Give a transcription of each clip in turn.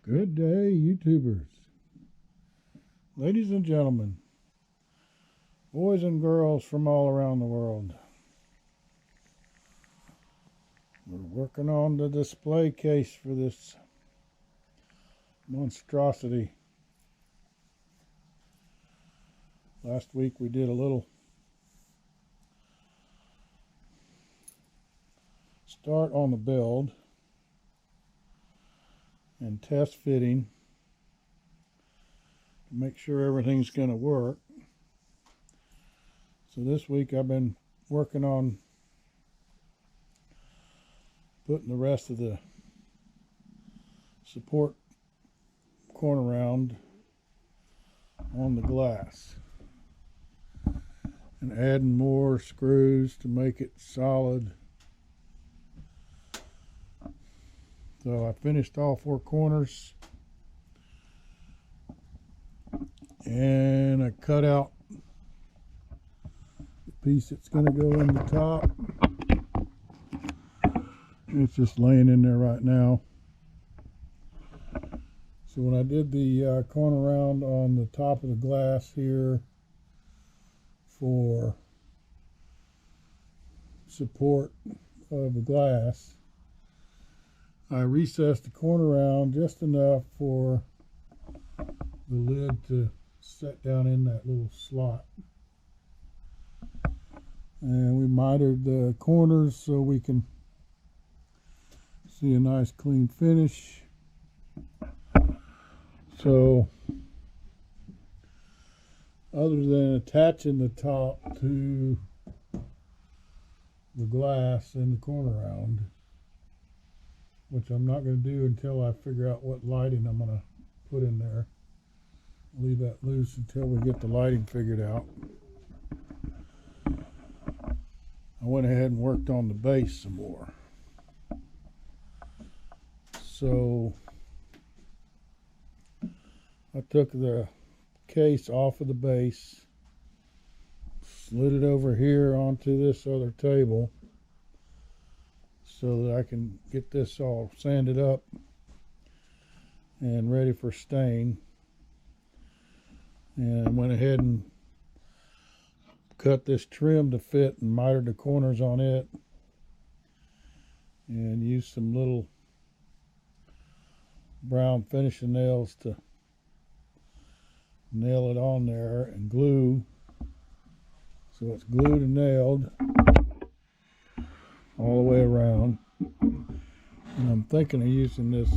Good day, YouTubers. Ladies and gentlemen, boys and girls from all around the world. We're working on the display case for this monstrosity. Last week we did a little start on the build and test fitting to make sure everything's going to work. So this week I've been working on putting the rest of the support corner round on the glass and adding more screws to make it solid. So I finished all four corners and I cut out the piece that's going to go in the top. It's just laying in there right now. So when I did the corner round on the top of the glass here for support of the glass, I recessed the corner round just enough for the lid to set down in that little slot. And we mitered the corners so we can see a nice clean finish. So other than attaching the top to the glass in the corner round, which I'm not going to do until I figure out what lighting I'm going to put in there. Leave that loose until we get the lighting figured out. I went ahead and worked on the base some more. So I took the case off of the base, slid it over here onto this other table so that I can get this all sanded up and ready for stain. And went ahead and cut this trim to fit and mitered the corners on it, and used some little brown finishing nails to nail it on there, and glue, so it's glued and nailed all the way around. And I'm thinking of using this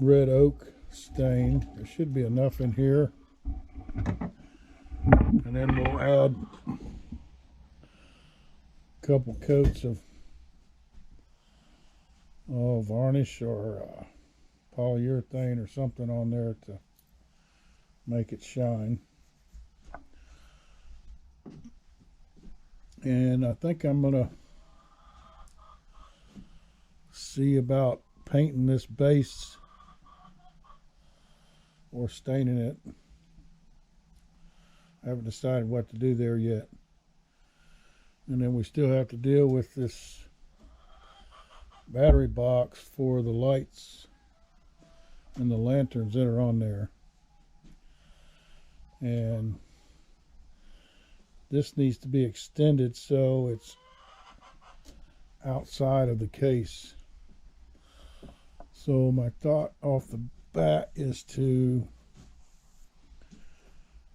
red oak stain. There should be enough in here, and then we'll add a couple coats of varnish or polyurethane or something on there to make it shine. And I think I'm gonna see about painting this base or staining it. I haven't decided what to do there yet. And then we still have to deal with this battery box for the lights and the lanterns that are on there. And this needs to be extended so it's outside of the case. So my thought off the bat is to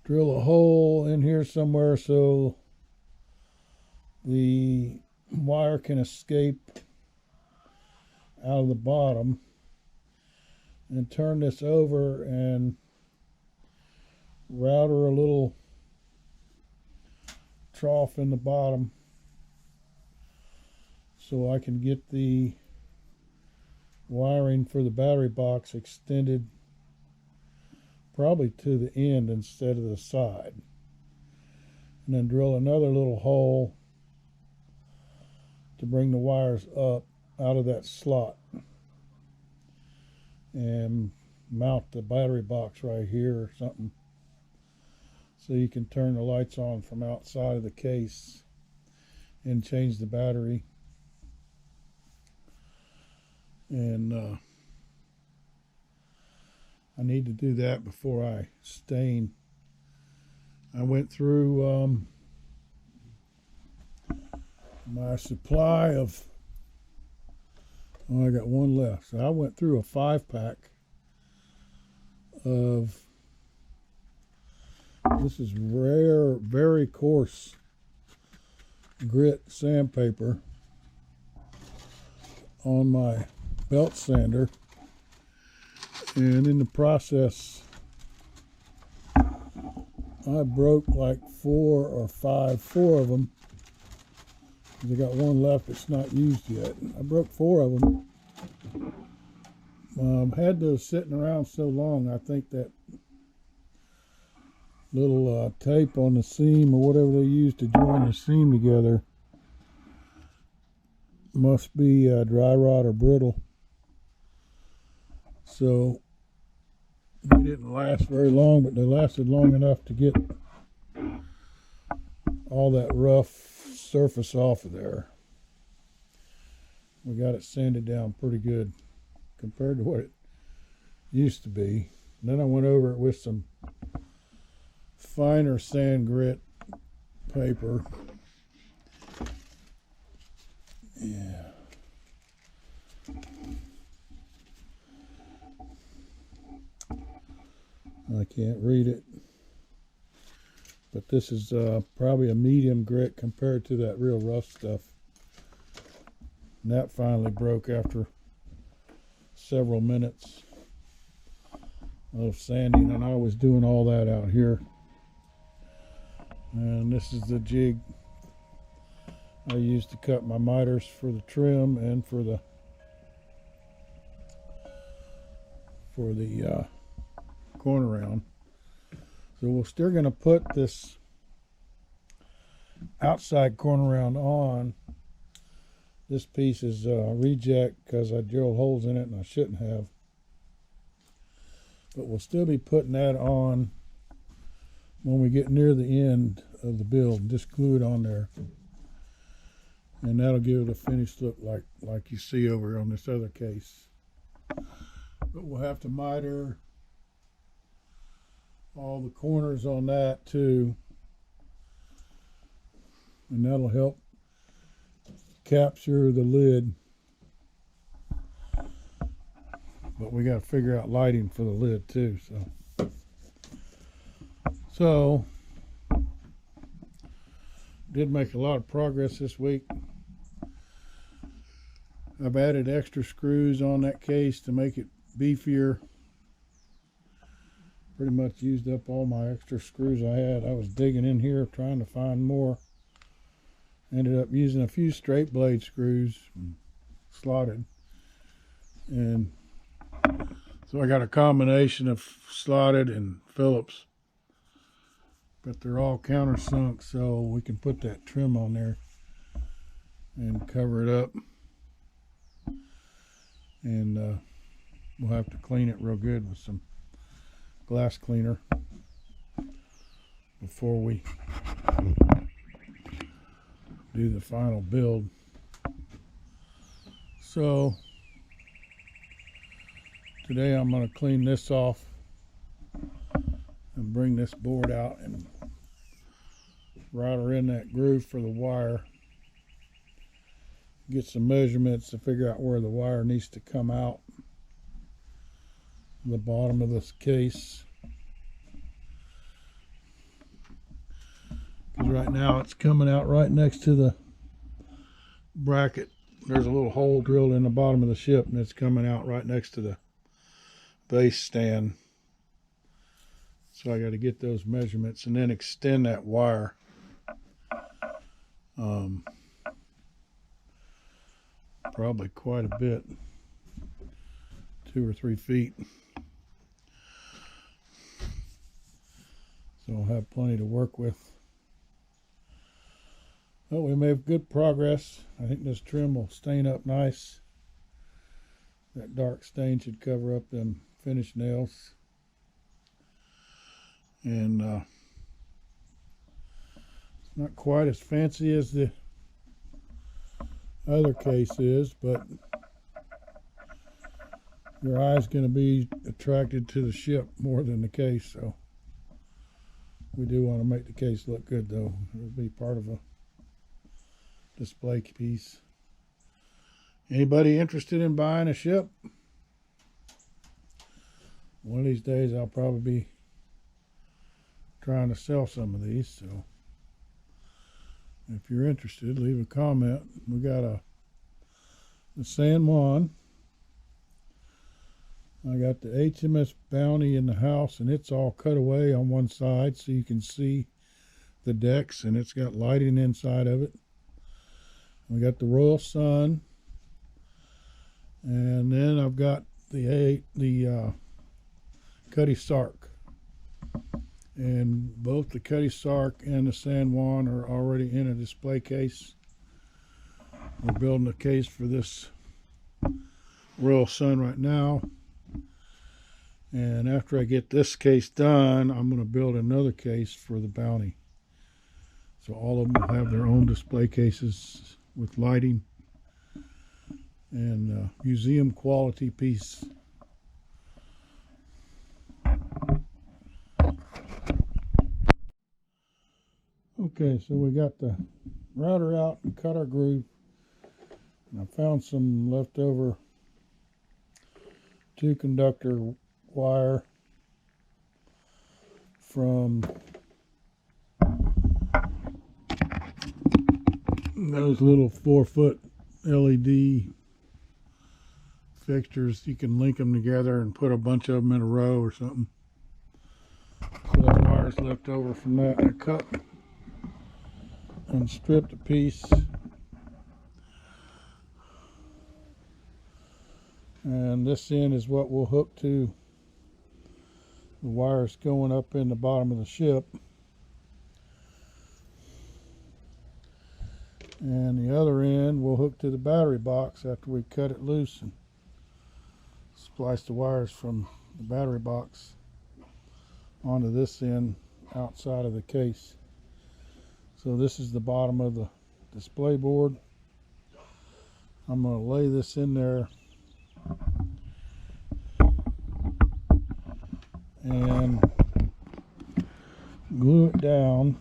drill a hole in here somewhere so the wire can escape out of the bottom, and turn this over and router a little trough in the bottom so I can get the wiring for the battery box extended probably to the end instead of the side, and then drill another little hole to bring the wires up out of that slot and mount the battery box right here or something so you can turn the lights on from outside of the case and change the battery. And I need to do that before I stain. I went through my supply of, I got one left. So I went through a 5-pack of, this is rare, very coarse grit sandpaper on my belt sander, and in the process I broke like four of them. I got one left that's not used yet. I broke 4 of them. Had those sitting around so long, I think that little tape on the seam or whatever they use to join the seam together must be dry rot or brittle. So they didn't last very long, but they lasted long enough to get all that rough surface off of there. We got it sanded down pretty good compared to what it used to be. And then I went over it with some finer sand grit paper. Yeah. I can't read it, but this is probably a medium grit compared to that real rough stuff. And that finally broke after several minutes of sanding, and I was doing all that out here. And this is the jig I used to cut my miters for the trim and for the corner round. So we're still going to put this outside corner round on. This piece is reject because I drilled holes in it and I shouldn't have. But we'll still be putting that on when we get near the end of the build. Just glue it on there, and that'll give it a finished look like you see over on this other case. But we'll have to miter all the corners on that too, and that'll help capture the lid. But we got to figure out lighting for the lid too. So did make a lot of progress this week. I've added extra screws on that case to make it beefier. Pretty much used up all my extra screws I had. I was digging in here trying to find more. Ended up using a few straight blade screws, slotted. And so I got a combination of slotted and Phillips. But they're all countersunk, so we can put that trim on there and cover it up. And we'll have to clean it real good with some glass cleaner before we do the final build. So today I'm going to clean this off and bring this board out and router in that groove for the wire. Get some measurements to figure out where the wire needs to come out the bottom of this case, because right now it's coming out right next to the bracket. There's a little hole drilled in the bottom of the ship, and it's coming out right next to the base stand. So I got to get those measurements and then extend that wire. Probably quite a bit, 2 or 3 feet. So I'll have plenty to work with. Well, we made good progress. I think this trim will stain up nice. That dark stain should cover up them finished nails. And it's not quite as fancy as the other case is, but your eye's going to be attracted to the ship more than the case. So we do want to make the case look good, though. It'll be part of a display piece. Anybody interested in buying a ship? One of these days I'll probably be trying to sell some of these, so if you're interested, leave a comment. We got the San Juan. I got the HMS Bounty in the house, and it's all cut away on one side so you can see the decks, and it's got lighting inside of it. We got the Royal Sun, and then I've got the Cutty Sark. And both the Cutty Sark and the San Juan are already in a display case. We're building a case for this Royal Sun right now. And after I get this case done, I'm going to build another case for the Bounty. So all of them will have their own display cases with lighting and museum quality piece. Okay, so we got the router out and cut our groove. And I found some leftover 2-conductor wire from those little 4-foot LED fixtures. You can link them together and put a bunch of them in a row or something. So that wire's left over from that. I cut and stripped a piece, and this end is what we'll hook to the wires going up in the bottom of the ship, and the other end we'll hook to the battery box after we cut it loose and splice the wires from the battery box onto this end outside of the case. So this is the bottom of the display board. I'm going to lay this in there and glue it down,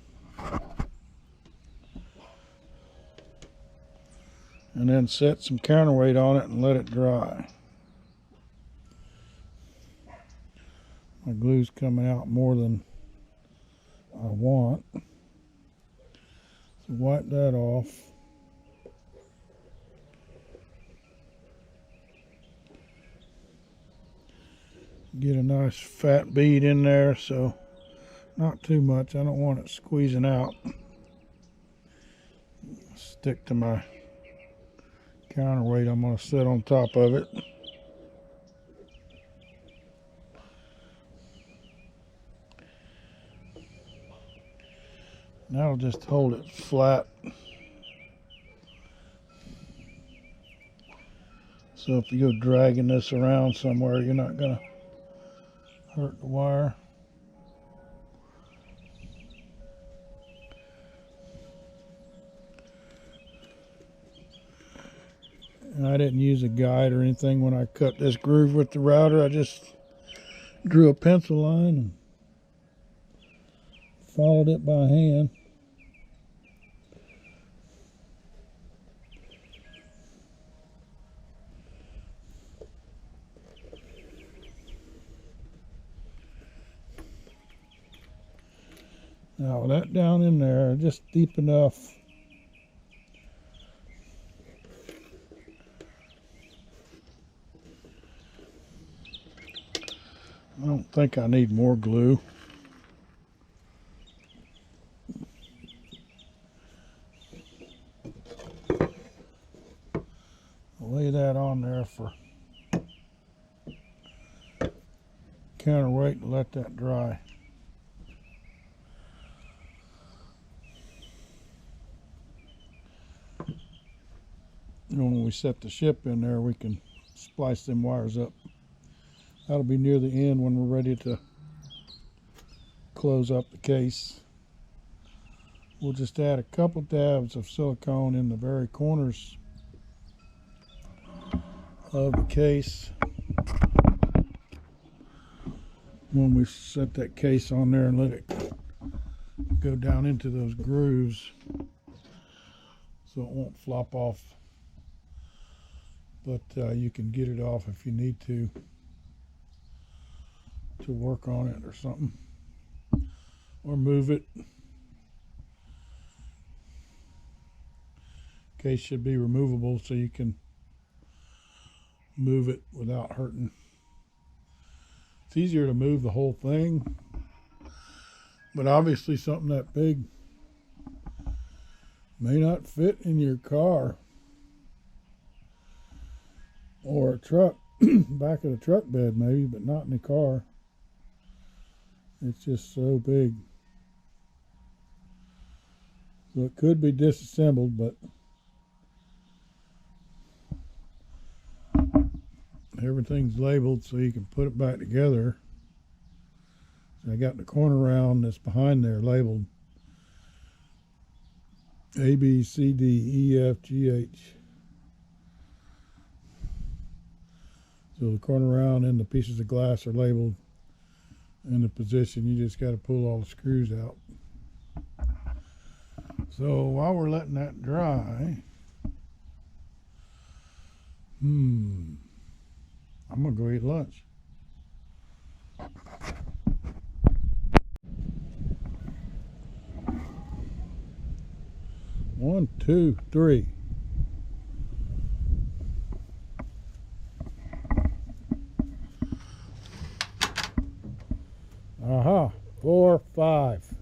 and then set some counterweight on it and let it dry. My glue's coming out more than I want. So wipe that off. Get a nice fat bead in there, so not too much. I don't want it squeezing out. Stick to my counterweight I'm going to set on top of it. Now I'll just hold it flat. So if you go dragging this around somewhere, you're not going to hurt the wire. And I didn't use a guide or anything when I cut this groove with the router. I just drew a pencil line and followed it by hand. Now that down in there, just deep enough I don't think I need more glue. I'll lay that on there for counterweight and let that dry. And when we set the ship in there, we can splice them wires up. That'll be near the end when we're ready to close up the case. We'll just add a couple dabs of silicone in the very corners of the case. when we set that case on there and let it go down into those grooves so it won't flop off. But you can get it off if you need to work on it or something, or move it. Case should be removable so you can move it without hurting. It's easier to move the whole thing, but obviously something that big may not fit in your car or a truck. Back of the truck bed maybe, but not in the car. It's just so big. So it could be disassembled, but everything's labeled so you can put it back together. So I got the corner round that's behind there labeled A, B, C, D, E, F, G, H. So the corner round and the pieces of glass are labeled in the position. You just got to pull all the screws out. So while we're letting that dry, I'm gonna go eat lunch. One, two, three. Aha, 4, 5.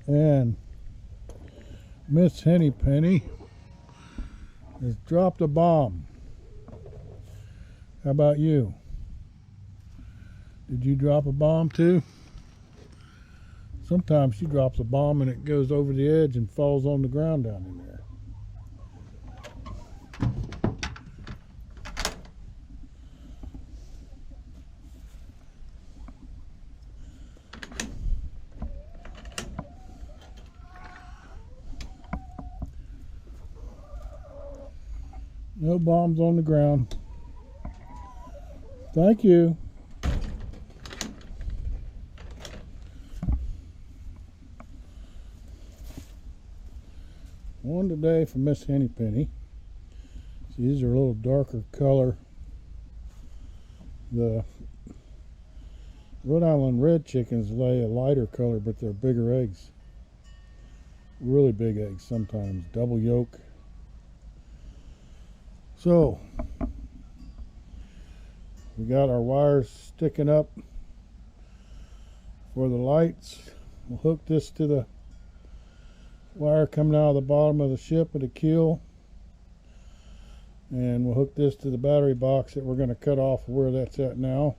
And Miss Hennypenny has dropped a bomb. How about you? Did you drop a bomb too? Sometimes she drops a bomb and it goes over the edge and falls on the ground down in there. No bombs on the ground. Thank you. One today for Miss Hennypenny. These are a little darker color. The Rhode Island red chickens lay a lighter color, but they're bigger eggs. Really big eggs sometimes, double yolk. So, we got our wires sticking up for the lights. We'll hook this to the wire coming out of the bottom of the ship of the keel, and we'll hook this to the battery box that we're going to cut off where that's at now.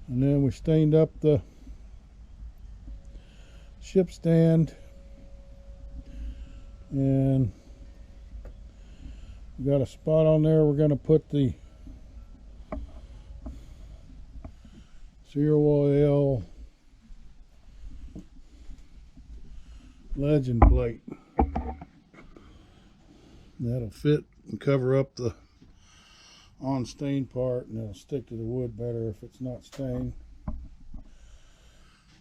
And then we stained up the ship stand, and we got a spot on there we're going to put the Zero L legend plate. That'll fit and cover up the on-stained part, and it'll stick to the wood better if it's not stained.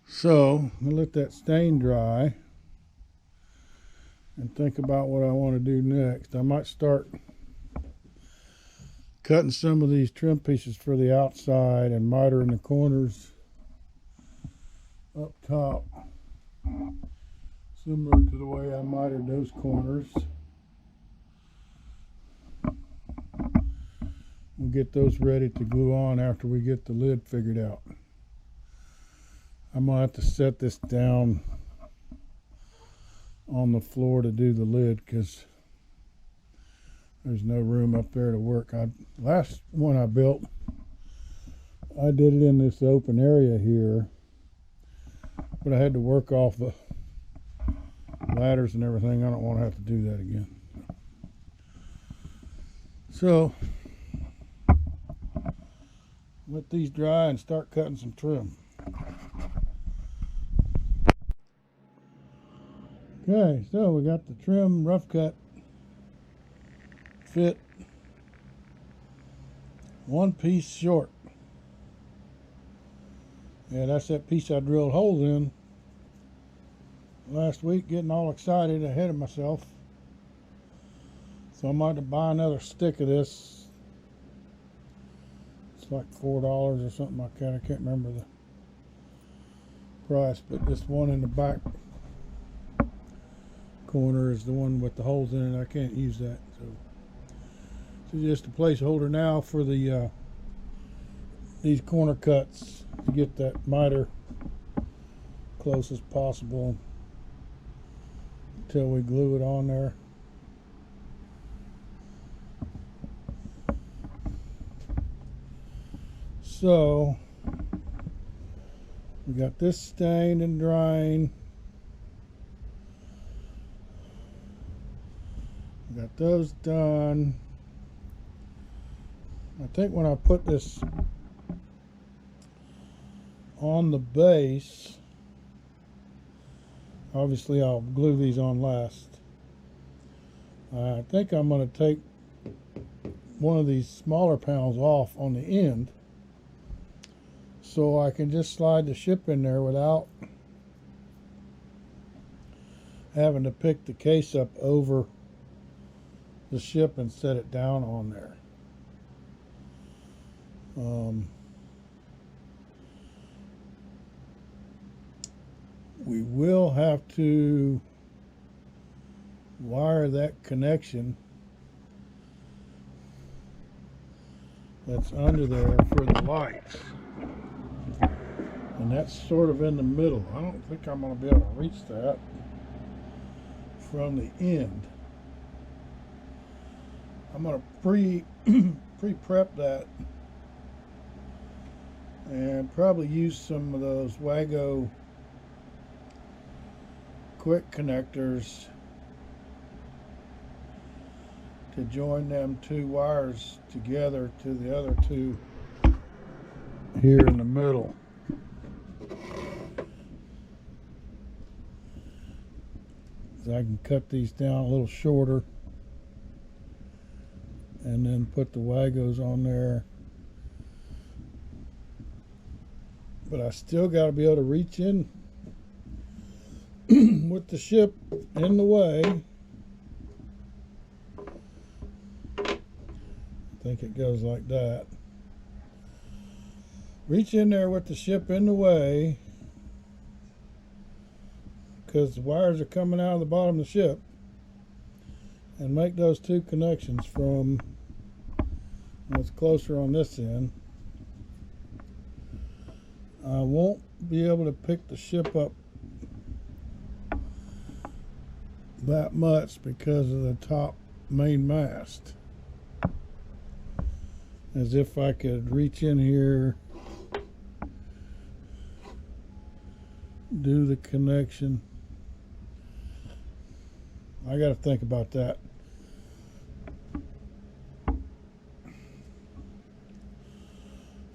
So I'll let that stain dry and think about what I want to do next. I might start cutting some of these trim pieces for the outside and mitering the corners up top, similar to the way I mitered those corners. We'll get those ready to glue on after we get the lid figured out. I'm gonna have to set this down on the floor to do the lid because there's no room up there to work. Last one I built, I did it in this open area here, but I had to work off the ladders and everything. I don't want to have to do that again. So let these dry and start cutting some trim. Okay, so we got the trim rough cut fit, one piece short. Yeah, that's that piece I drilled holes in last week, getting all excited ahead of myself. So I might have to buy another stick of this. It's like $4 or something like that. I can't remember the price, but this one in the back corner is the one with the holes in it. I can't use that, so just a placeholder now for the these corner cuts to get that miter close as possible until we glue it on there. So we got this stained and drying. We got those done. I think when I put this on the base, obviously I'll glue these on last. I think I'm going to take one of these smaller panels off on the end so I can just slide the ship in there without having to pick the case up over the ship and set it down on there. We will have to wire that connection that's under there for the lights, and that's sort of in the middle. I don't think I'm going to be able to reach that from the end. I'm going to pre-prep that and probably use some of those Wago quick connectors to join them two wires together to the other two here in the middle. So I can cut these down a little shorter and then put the Wagos on there. But I still got to be able to reach in with the ship in the way. I think it goes like that. Reach in there with the ship in the way, because the wires are coming out of the bottom of the ship, and make those two connections from what's closer on this end. I won't be able to pick the ship up that much because of the top main mast. As if I could reach in here, do the connection. I got to think about that.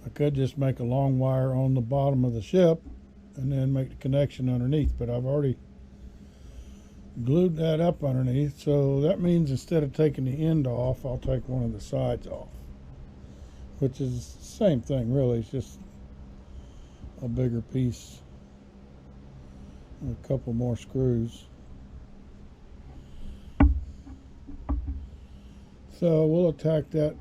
I could just make a long wire on the bottom of the ship and then make the connection underneath, but I've already glued that up underneath, so that means instead of taking the end off, I'll take one of the sides off, which is the same thing really. It's just a bigger piece and a couple more screws. So we'll attack that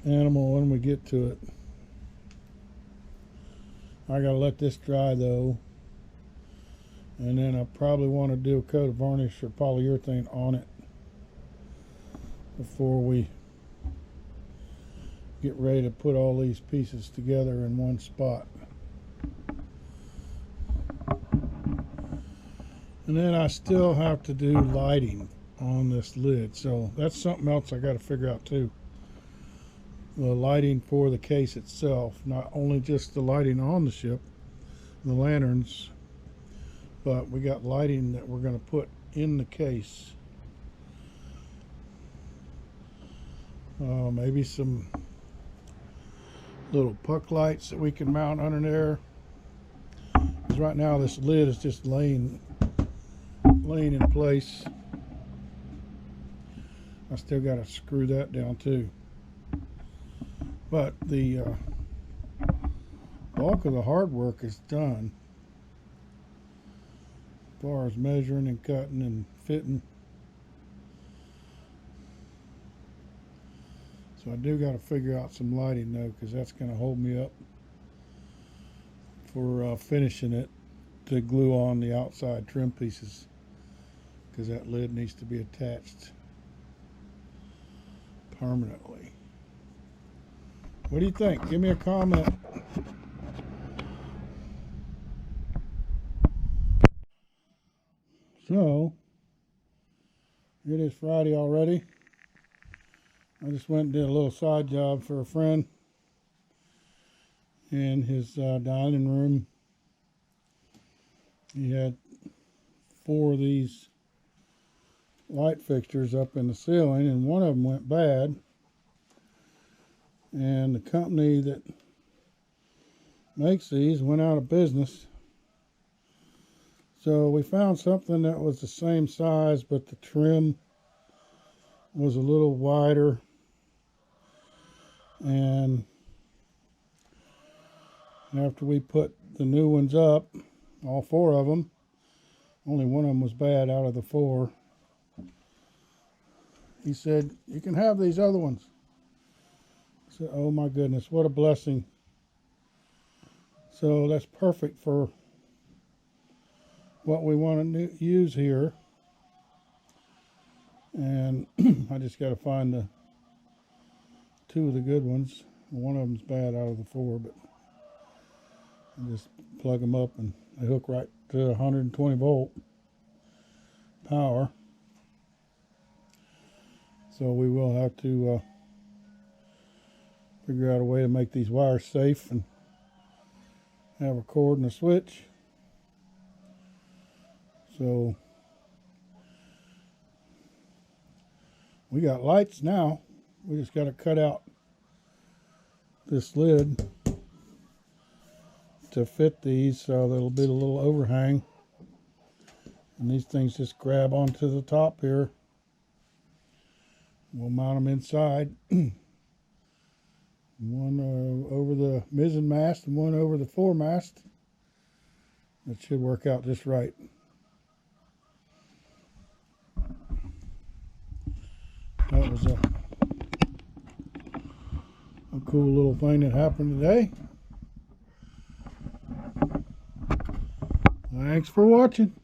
animal when we get to it. I gotta let this dry though, and then I probably want to do a coat of varnish or polyurethane on it before we get ready to put all these pieces together in one spot. And then I still have to do lighting on this lid, so that's something else I got to figure out too. The lighting for the case itself, not only just the lighting on the ship, the lanterns, but we got lighting that we're going to put in the case. Maybe some little puck lights that we can mount under there, because right now this lid is just laying in place. I still got to screw that down too. But the bulk of the hard work is done as far as measuring and cutting and fitting. So I do got to figure out some lighting though, because that's going to hold me up for finishing it, to glue on the outside trim pieces, because that lid needs to be attached permanently. What do you think? Give me a comment. So, it is Friday already. I just went and did a little side job for a friend in his dining room. He had 4 of these light fixtures up in the ceiling, and one of them went bad. And the company that makes these went out of business. So we found something that was the same size, but the trim was a little wider. And after we put the new ones up, all 4 of them, only one of them was bad out of the 4. He said, "You can have these other ones." I said, "Oh my goodness, what a blessing." So that's perfect for what we want to use here. And I just got to find the 2 of the good ones. One of them's bad out of the 4, but I just plug them up and they hook right to 120 volt power. So we will have to figure out a way to make these wires safe and have a cord and a switch. So we got lights now. We just got to cut out this lid to fit these, so there'll be a little overhang, and these things just grab onto the top here. We'll mount them inside. One over the mizzen mast and one over the foremast. That should work out just right. That was a cool little thing that happened today. Thanks for watching.